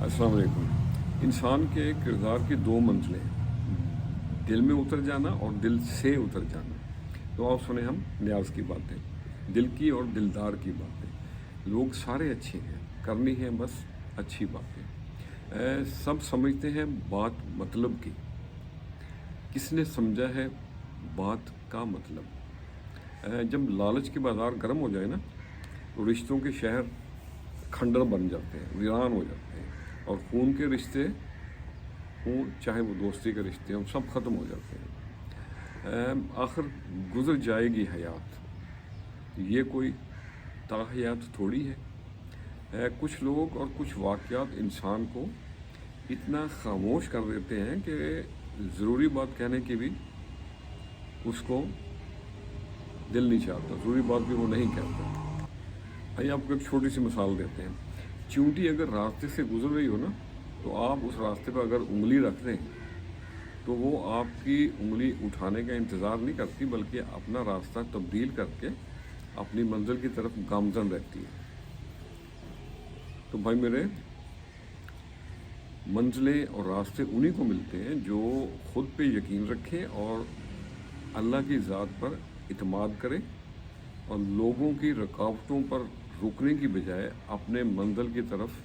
अस्सलाम वालेकुम। इंसान के किरदार की दो मंजिलें हैं, दिल में उतर जाना और दिल से उतर जाना। तो आओ सुने हम न्याज की बातें, दिल की और दिलदार की बातें। लोग सारे अच्छे हैं, करनी है बस अच्छी बातें। सब समझते हैं बात मतलब की, किसने समझा है बात का मतलब। जब लालच के बाजार गर्म हो जाए ना, तो रिश्तों के शहर खंडर बन जाते हैं, वीरान हो जाते हैं, और खून के रिश्ते हों चाहे वो दोस्ती के रिश्ते हों, सब ख़त्म हो जाते हैं। आखिर गुजर जाएगी हयात, ये कोई ताहयात थोड़ी है। कुछ लोग और कुछ वाक़यात इंसान को इतना खामोश कर देते हैं कि ज़रूरी बात कहने की भी उसको दिल नहीं चाहता, ज़रूरी बात भी वो नहीं कहता। आइए आपको एक छोटी सी मिसाल देते हैं। चींटी अगर रास्ते से गुजर रही हो ना, तो आप उस रास्ते पर अगर उंगली रख दें तो वो आपकी उंगली उठाने का इंतज़ार नहीं करती, बल्कि अपना रास्ता तब्दील करके अपनी मंजिल की तरफ गामज़न रहती है। तो भाई मेरे, मंजिलें और रास्ते उन्हीं को मिलते हैं जो ख़ुद पे यकीन रखें और अल्लाह की ज़ात पर इत्माद करें, और लोगों की रुकावटों पर रुकने की बजाय अपने मंजिल की तरफ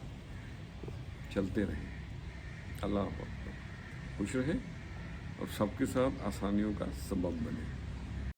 चलते रहें। अल्लाह आप खुश रहें और सबके साथ आसानियों का सबब बने।